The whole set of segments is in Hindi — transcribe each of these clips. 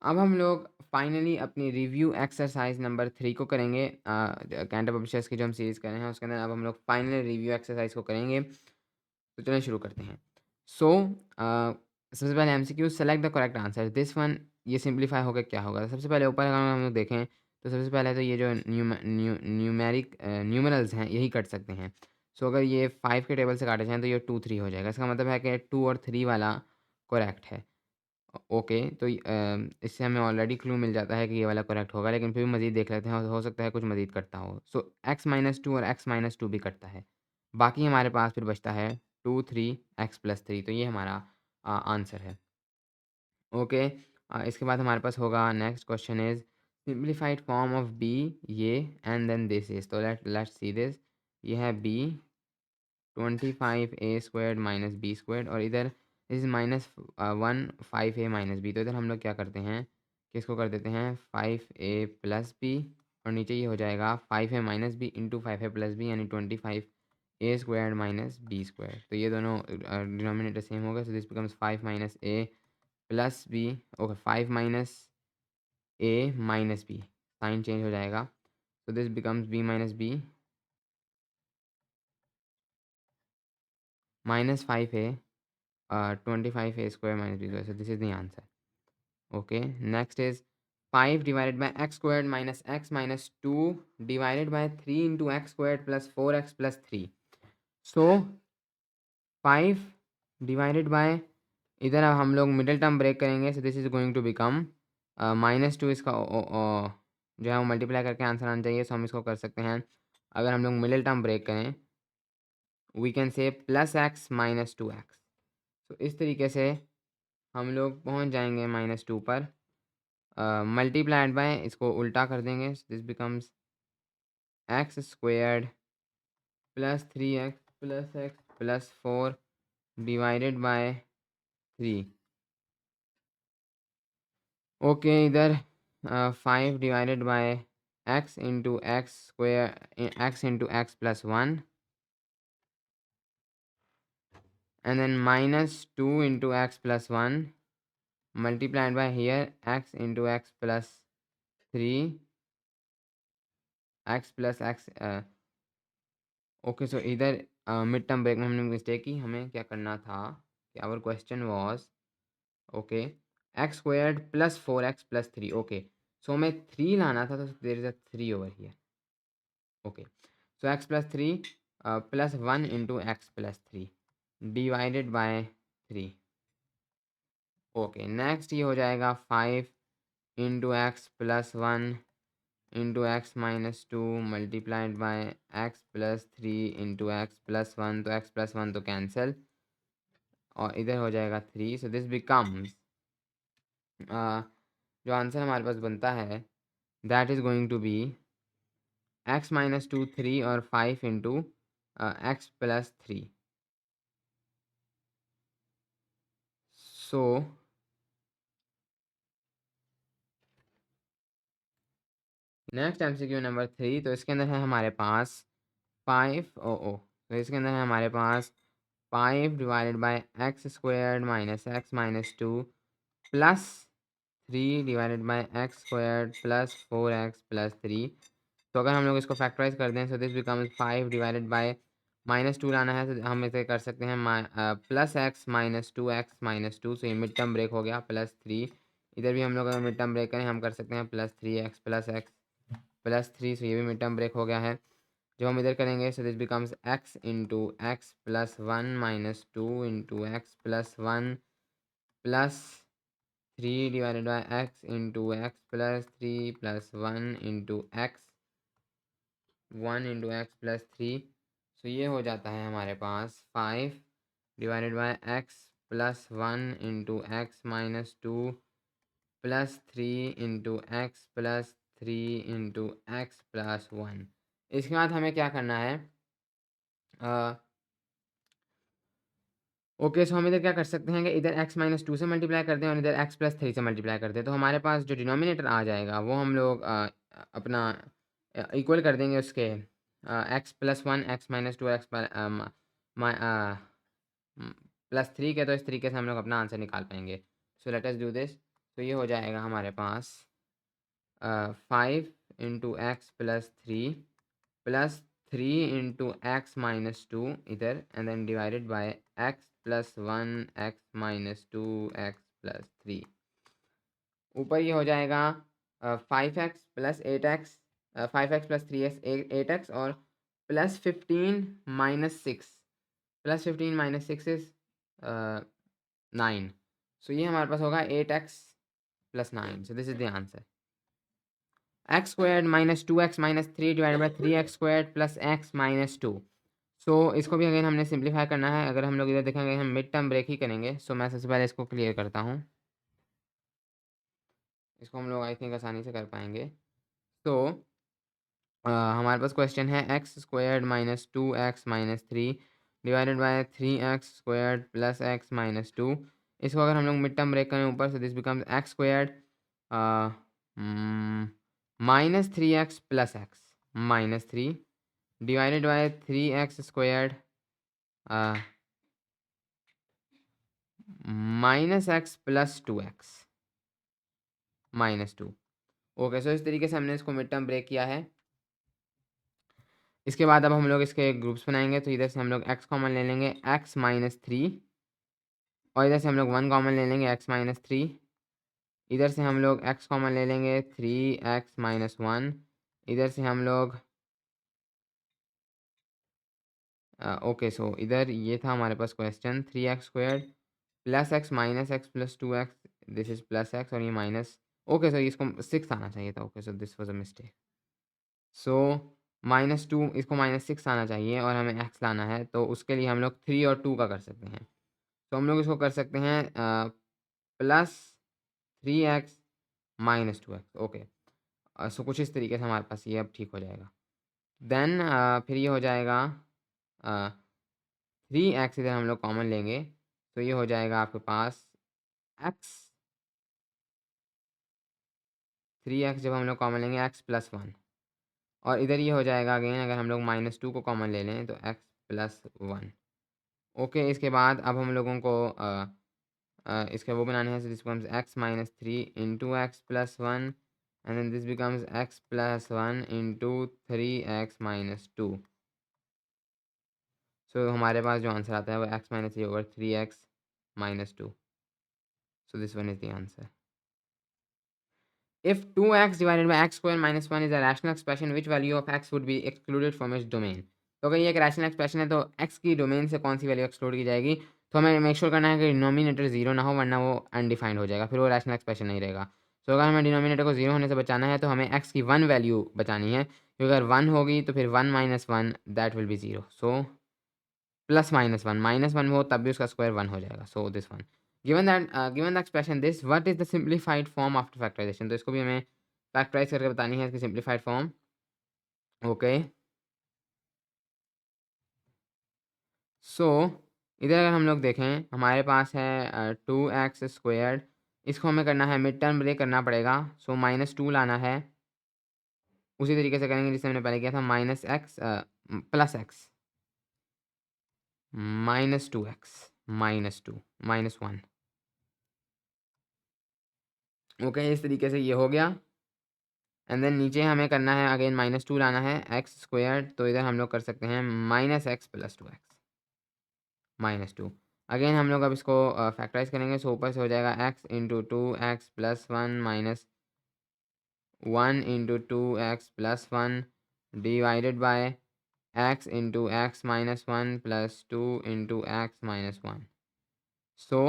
अब हम लोग फाइनली अपनी रिव्यू एक्सरसाइज नंबर 3 को करेंगे। कैंटर पब्लिशर्स की जो हम सीरीज़ कर रहे हैं उसके अंदर अब हम लोग फाइनल रिव्यू एक्सरसाइज को करेंगे। तो चलिए शुरू करते हैं। सो सबसे पहले MCQ select the correct answer this one. ये सिंप्लीफाई होकर क्या होगा? सबसे पहले ऊपर अगर हम लोग देखें तो सबसे पहले तो ये जो न्यूमरल्स हैं यही कट सकते हैं। सो अगर ये 5 के टेबल से काटे जाएँ तो ये 2 3 हो जाएगा। इसका मतलब है कि 2 और 3 वाला करेक्ट है। ओके, तो इससे हमें ऑलरेडी क्लू मिल जाता है कि ये वाला करेक्ट होगा, लेकिन फिर भी मज़ीद देख लेते हैं, हो सकता है कुछ मज़ीद कटता हो। सो x-2 और x-2 भी कटता है। बाकी हमारे पास फिर बचता है 2 3 x+3, तो ये हमारा आंसर है। ओके, इसके बाद हमारे पास होगा next question is simplified form of b ये एंड देन दिस इज़। तो लेट्स सी दिस। ये है b 25a² माइनस b² और इधर इस -1 5a - b। तो इधर हम लोग क्या करते हैं कि इसको कर देते हैं 5a + b और नीचे ये हो जाएगा 5a - b into 5a + b यानी 25a² माइनस b²। तो ये दोनों डिनोमिनेटर सेम होगा, so this becomes 5 - a + b। Okay, 5 - a - b, sign change हो जाएगा, so this becomes b - b minus 5a 25a² - b², so this is the answer. Okay, next is 5 divided by x² minus x minus 2 divided by 3 into x² plus 4x plus 3. So 5 divided by, इधर अब हम लोग मिडिल टर्म ब्रेक करेंगे, so this is going to become -2 इसका जो है वो मल्टीप्लाई करके आंसर आना चाहिए, सो हम इसको कर सकते हैं। अगर हम लोग मिडिल टर्म ब्रेक करें we can say +x - 2x। तो इस तरीके से हम लोग पहुंच जाएंगे -2 पर। मल्टीप्लाइड बाय इसको उल्टा कर देंगे, this becomes x² + 3x + x + 4 divided by 3। Okay, इधर 5 divided bye x into x + 1 and then -2 into x + 1 multiplied by here x into x + 3 x + x। Okay, सो इधर मिड टर्म ब्रेक में हमने मिस्टेक की। हमें क्या करना था कि our question was okay x² + 4x + 3। Okay, so हमें 3 लाना था, तो there is a 3 over here. Okay, so x + 3 + 1 into x + 3 divided by 3। Okay, next ये हो जाएगा 5 into x + 1 into x - 2 multiplied by x + 3 into x + 1। तो x + 1 तो कैंसिल और इधर हो जाएगा 3, सो दिस बिकम्स जो आंसर हमारे पास बनता है that is going to be x - 2 3 और 5 into x + 3। So next MCQ number 3, तो इसके अंदर है हमारे पास 5 तो इसके अंदर है हमारे पास 5 divided bye x² minus x - 2 plus 3 divided bye x² plus 4x plus 3। तो अगर हम लोग इसको फैक्टराइज कर दें, सो दिस बिकम्स 5 डिवाइडेड बाय -2 लाना है, तो हम इसे कर सकते हैं +x - 2x - 2। सो ये मिड टर्म ब्रेक हो गया, +3। इधर भी हम लोग अगर मिड टर्म ब्रेक करें हम कर सकते हैं +3x प्लस x प्लस 3। सो ये भी मिड टर्म ब्रेक हो गया है। जो हम इधर करेंगे, सो this becomes x into x plus 1 - 2 into x plus 1 plus 3 divided bye x into x plus 3 plus 1 into x 1 into x plus 3। सो ये हो जाता है हमारे पास 5 divided bye x plus 1 into x - 2 plus 3 into x plus 3 into x plus 1। इसके बाद हमें क्या करना है? ओके, सो हम इधर क्या कर सकते हैं कि इधर x - 2 से मल्टीप्लाई कर दें और इधर x + 3 से मल्टीप्लाई कर दें। तो हमारे पास जो डिनोमिनेटर आ जाएगा वो हम लोग अपना इक्वल कर देंगे उसके x + 1 x - 2 x +3 के। तो इस तरीके से हम लोग अपना आंसर निकाल पाएंगे। So let us do this. तो ये हो जाएगा हमारे पास 5 into X plus 3 plus 3 into X minus 2 इधर and then divided by X plus 1 X minus 2 X plus 3। ऊपर ये हो जाएगा 5x plus 8x 5x plus 3x 8x और plus 15 minus 6 plus 15 minus 6 is 9। सो ये हमारे पास होगा 8x plus 9। So this is the answer. X squared minus 2x minus 3 divided by 3x squared plus x minus 2। सो इसको भी अगेन हमने सिंप्लीफाई करना है। अगर हम लोग इधर देखेंगे हम मिड टर्म ब्रेक ही करेंगे। सो मैं सबसे पहले इसको क्लियर करता हूँ। इसको हम लोग आई थिंक आसानी से कर पाएंगे। तो हमारे पास क्वेश्चन है x squared minus 2x minus 3 divided by 3x squared plus x minus 2। इसको अगर हम लोग मिड टर्म ब्रेक करें ऊपर से this becomes x squared minus 3x plus x minus 3 divided by 3x squared minus x plus 2x minus 2। Okay, so इस तरीके से हमने इसको मिड टर्म ब्रेक किया है। इसके बाद अब हम लोग इसके ग्रुप्स बनाएंगे। तो इधर से हम लोग x कॉमन ले लेंगे x माइनस 3 और इधर से हम लोग 1 कॉमन ले लेंगे x माइनस 3। इधर से हम लोग x कॉमन ले लेंगे 3x माइनस 1। इधर से हम लोग ओके, सो इधर ये था हमारे पास question 3x squared plus x minus x plus 2x this is plus x और ये माइनस। ओके, सो इसको 6 आना चाहिए था। Okay, so this was a mistake. So -2 इसको -6 आना चाहिए और हमें x लाना है। तो उसके लिए हम लोग 3 और 2 का कर सकते हैं। तो हम लोग इसको कर सकते हैं plus 3x minus 2x। Okay, सो कुछ इस तरीके से हमारे पास ये अब ठीक हो जाएगा। देन फिर ये हो जाएगा 3x इधर हम लोग कॉमन लेंगे। तो ये हो जाएगा आपके पास x 3x जब हम लोग कॉमन लेंगे x प्लस 1 और इधर ये हो जाएगा अगेन अगर हम लोग -2 को कॉमन ले लें तो x प्लस 1। ओके, इसके बाद अब हम लोगों को इसके वो बनाने हैं। This becomes x minus 3 into X plus 1 and then this becomes x plus 1 into 3x minus 2। So हमारे पास जो आंसर आता है वो x minus 3 over 3x minus 2। So this one is the answer. If 2x divided by x square minus 1 is a rational expression, which value of x would be excluded from its domain? तो अगर ये एक रैशनल एक्सप्रेशन है तो x की डोमेन से कौन सी वैल्यू एक्सक्लूड की जाएगी? तो हमें मेक श्योर करना है कि डिनोमिनेटर 0 ना हो वरना वो अनडिफाइंड हो जाएगा, फिर वो रैशनल एक्सप्रेशन नहीं रहेगा। तो अगर हमें डिनोमिनेटर को 0 होने से बचाना है तो हमें x की 1 वैल्यू बचानी है, क्योंकि अगर 1 होगी तो फिर 1 minus 1 that will B 0। So plus minus one हो तब भी उसका स्क्वायर 1 हो जाएगा। सो this one given the expression this what is the simplified form after factorization? तो इसको भी हमें फैक्टराइज करके बतानी है इसकी सिंप्लीफाइड फॉर्म। ओके, सो इधर अगर हम लोग देखें हमारे पास है 2x स्क्वायर्ड। इसको हमें करना है मिड टर्म ब्रेक करना पड़ेगा। सो -2 लाना है, उसी तरीके से करेंगे जिससे हमने पहले किया था -x plus x -2x -2 -1। Okay, इस तरीके से ये हो गया। एंड देन नीचे हमें करना है अगेन -2 लाना है एक्स स्क्वायर्ड। तो इधर हम लोग कर सकते हैं -x प्लस 2x -2। अगेन हम लोग अब इसको फैक्टराइज करेंगे। सो ऊपर से हो जाएगा x into 2x plus 1 minus 1 into 2x plus 1 divided by x into X minus 1 plus 2 into X minus 1। सो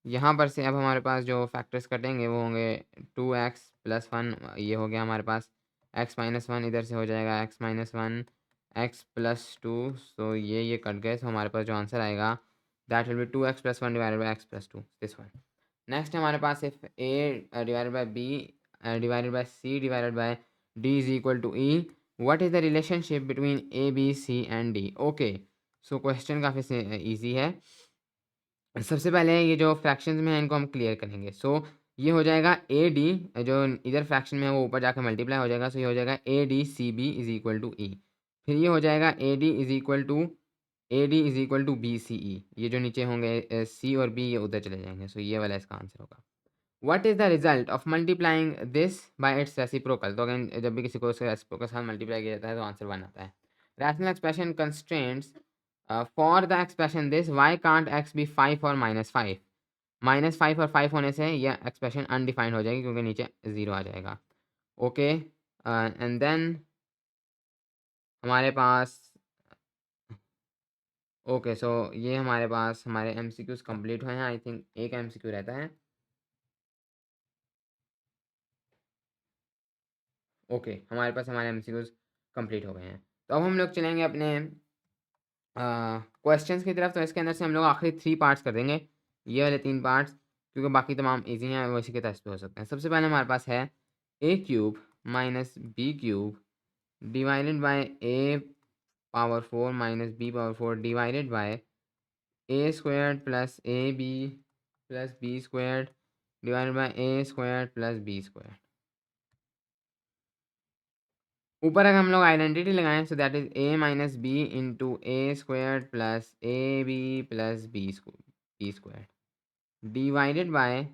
यहाँ पर से अब हमारे पास जो फैक्टर्स कटेंगे वो होंगे 2x प्लस 1, ये हो गया हमारे पास x माइनस 1, इधर से हो जाएगा x minus 1 x plus 2। So ये कट गए। तो हमारे पास जो आंसर आएगा that will be 2x plus 1 divided by x plus 2 this one. Next हमारे पास if a divided by b divided by c divided by d is equal to e, what is the relationship between a b c and d? Okay, so question काफ़ी ईजी है। सबसे पहले ये जो फ्रैक्शंस में है इनको हम क्लियर करेंगे। सो ये हो जाएगा ए डी, जो इधर फ्रैक्शन में है वो ऊपर जाकर मल्टीप्लाई हो जाएगा। सो ये हो जाएगा A D C B is equal to E. फिर ये हो जाएगा A D is equal to B C E. ये जो नीचे होंगे सी और बी ये उधर चले जाएंगे। सो ये वाला इसका आंसर होगा। What is the result of multiplying this by it's reciprocal. तो अगेन जब भी किसी को उसके रेसिप्रोकल के साथ मल्टीप्लाई किया जाता है तो आंसर 1 आता है। Rational expression constraints for the expression this why can't X be 5 और -5। -5 और 5 होने से यह एक्सप्रेशन अनडिफाइंड हो जाएगी क्योंकि नीचे 0 आ जाएगा। ओके एंड देन हमारे पास ओके सो ये हमारे पास हमारे एमसीक्यूज कंप्लीट हुए हैं। आई थिंक एक एमसीक्यू रहता है। ओके हमारे पास हमारे एमसीक्यूज कंप्लीट हो गए हैं। तो अब हम लोग चलेंगे अपने क्वेश्चंस की तरफ। तो इसके अंदर से हम लोग आखिरी 3 पार्ट्स कर देंगे, ये वाले 3 पार्ट्स, क्योंकि बाकी तमाम ईजी हैं, वो इसी के टेस्ट पे हो सकते हैं। सबसे पहले हमारे पास है a cube minus B cube divided by a power 4 minus b power 4 divided by a squared plus A B plus B squared divided by a squared plus b squared. ऊपर अगर हम लोग आइडेंटिटी लगाएं so that is a minus B into A squared plus A B plus B squared divided by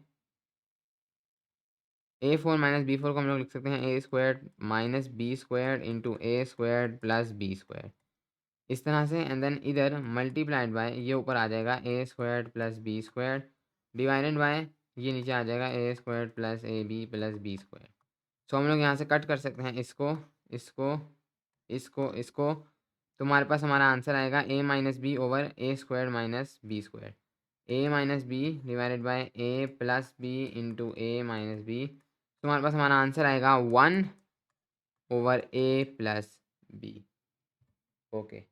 a4 minus B four को हम लोग लिख सकते हैं a squared minus B squared into A squared plus B squared, इस तरह से। एंड देन इधर मल्टीप्लाइड बाय ये ऊपर आ जाएगा a squared plus B squared divided by ये नीचे आ जाएगा a squared plus A B plus B squared. So हम लोग यहाँ से कट कर सकते हैं इसको इसको इसको इसको। तो हमारे पास हमारा आंसर आएगा a minus B over A squared minus B squared, a minus B divided by a plus B into A minus B. तो हमारे पास हमारा आंसर आएगा 1 over a plus B. Okay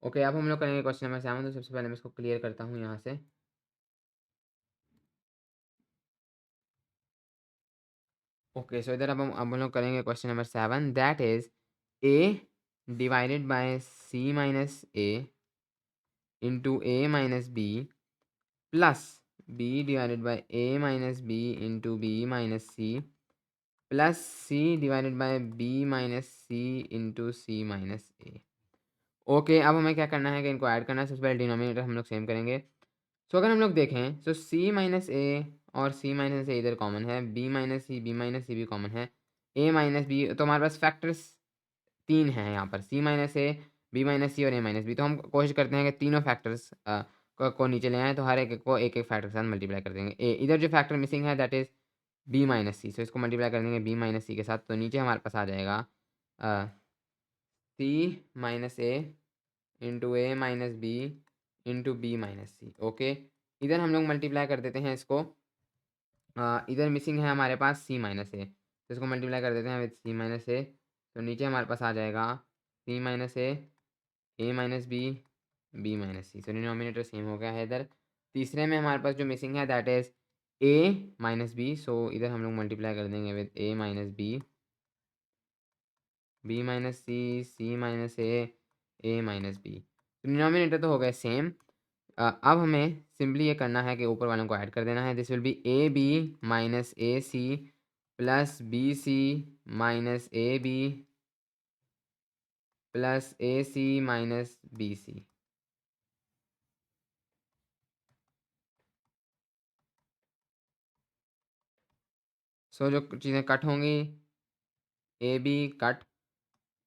okay अब हम लोग करेंगे क्वेश्चन नंबर 7। तो सबसे पहले मैं इसको क्लियर करता हूँ यहाँ से। ओके सो इधर अब हम लोग करेंगे question number 7 that is a divided by c minus A into A minus B plus b divided by a minus B into B minus C plus c divided by b minus C into C minus A. Okay अब हमें क्या करना है कि इनको ऐड करना है। सबसे पहले डिनोमिनेटर हम लोग सेम करेंगे। सो अगर हम लोग देखें तो c माइनस ए और c माइनस ए इधर कॉमन है, b माइनस सी भी कॉमन है, a माइनस बी। तो हमारे पास फैक्टर्स 3 हैं यहाँ पर, c minus A B minus C और a माइनस बी। तो हम कोशिश करते हैं कि तीनों फैक्टर्स को नीचे ले आएँ, तो हर एक को एक एक फैक्टर के साथ मल्टीप्लाई कर देंगे। इधर जो फैक्टर मिसिंग है दैट इज़ b माइनस सी। सो इसको मल्टीप्लाई कर देंगे b माइनस सी के साथ। तो नीचे हमारे पास आ जाएगा c minus A into A minus B into B minus C. Okay इधर हम लोग मल्टीप्लाई कर देते हैं इसको। इधर मिसिंग है हमारे पास सी माइनस ए, तो इसको मल्टीप्लाई कर देते हैं विद सी माइनस ए। तो नीचे हमारे पास आ जाएगा सी minus A minus B minus सी। तो डिनोमिनेटर सेम हो गया है इधर। तीसरे में हमारे पास जो मिसिंग है that is A minus B. So इधर हम लोग मल्टीप्लाई कर देंगे with A minus B minus C minus A minus B. Denominator तो हो गए सेम। अब हमें सिंपली ये करना है कि ऊपर वालों को ऐड कर देना है। This will be A B minus A C plus B C minus A B plus A C minus B C. So जो चीज़ें कट होंगी, A B cut,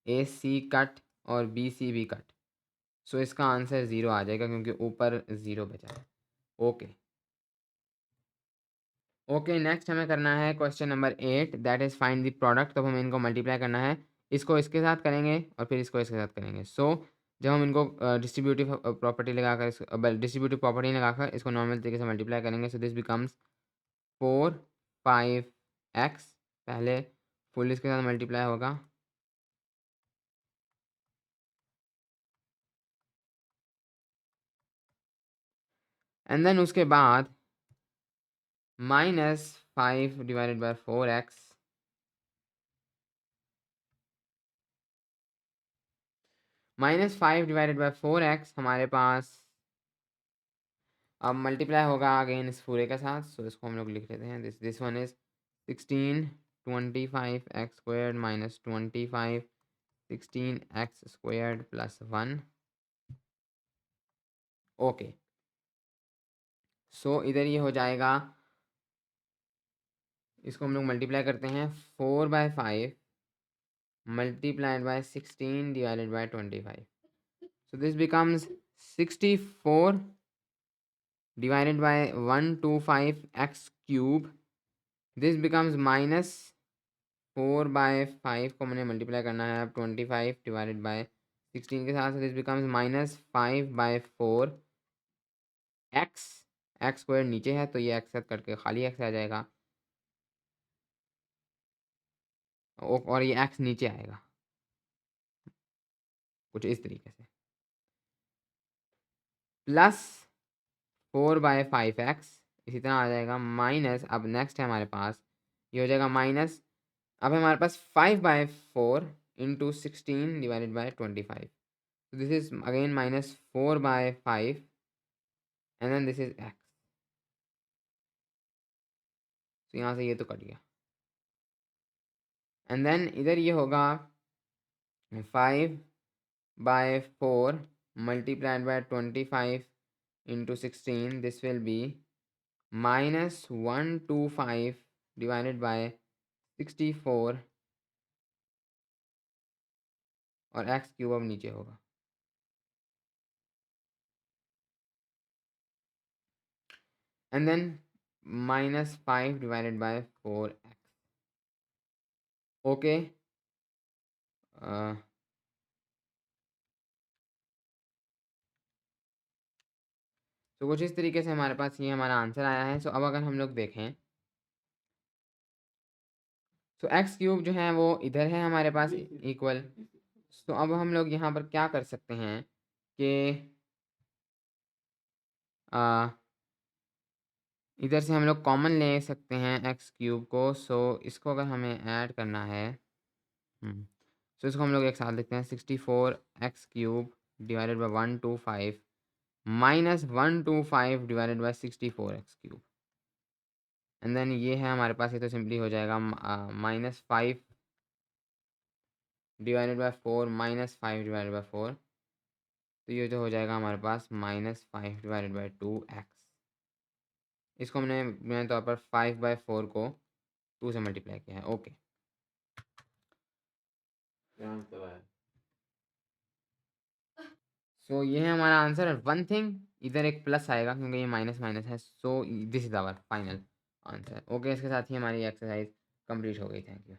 A C cut और बी सी भी कट। सो इसका आंसर 0 आ जाएगा क्योंकि ऊपर 0 बचा है। ओके ओके नेक्स्ट हमें करना है question number 8 that is find the product. तो हमें इनको मल्टीप्लाई करना है, इसको इसके साथ करेंगे और फिर इसको इसके साथ करेंगे। सो जब हम इनको डिस्ट्रीब्यूटिव प्रॉपर्टी लगाकर डिस्ट्रीब्यूटिव प्रॉपर्टी लगाकर इसको नॉर्मल तरीके से मल्टीप्लाई करेंगे। सो दिस बिकम्स 4 5 x। पहले फुल इसके साथ मल्टीप्लाई होगा, एंड देन उसके बाद -5 divided by 4x -5 divided by 4x हमारे पास अब मल्टीप्लाई होगा अगेन इस पूरे के साथ। सो इसको हम लोग लिख लेते हैं। This one is 16 25x squared minus 25 16x squared plus 1। Okay so इधर ये हो जाएगा इसको हम लोग मल्टीप्लाई करते हैं 4/5 multiplied by 16 divided by 25. So this becomes 64 divided by 125 x cube. This becomes minus 4/5 को मैंने मल्टीप्लाई करना है अब 25 डिवाइडेड बाय 16 के साथ. This becomes minus 5/4 x square नीचे है तो ये एक्स करके खाली एक्स आ जाएगा और ये एक्स नीचे आएगा कुछ इस तरीके से प्लस 4/5x इसी तरह आ जाएगा माइनस. अब नेक्स्ट है हमारे पास ये हो जाएगा माइनस. अब हमारे पास 5/4 इंटू 16 डिवाइडेड बाई 25. तो this is again minus 4/5 and then this is x. तो यहाँ से ये तो कट गया एंड देन इधर ये होगा 5/4 multiplied by 25 into 16. This will be minus 125 divided by 64 और एक्स क्यूब अब नीचे होगा. And then minus 5 divided by 4x. Okay तो कुछ इस तरीके से हमारे पास ये हमारा आंसर आया है. सो अब अगर हम लोग देखें तो एक्स क्यूब जो है वो इधर है हमारे पास इक्वल. तो अब हम लोग यहाँ पर क्या कर सकते हैं कि इधर से हम लोग कॉमन ले सकते हैं एक्स क्यूब को. सो इसको अगर हमें ऐड करना है सो इसको हम लोग एक साथ लिखते हैं 64x cube divided by 125 minus 125 divided by 64x cube. And then ये है हमारे पास ये तो सिंपली हो जाएगा minus 5 divided by 4 minus 5 divided by 4. तो ये जो हो जाएगा हमारे पास माइनस 5 डिवाइडेड बाई 2x. इसको मैंने तौर पर 5/4 को 2 से मल्टीप्लाई किया है. ओके सो ये है हमारा आंसर. वन थिंग इधर एक प्लस आएगा क्योंकि ये माइनस माइनस है. So this is our final answer. Okay इसके साथ ही हमारी एक्सरसाइज कंप्लीट हो गई. Thank you.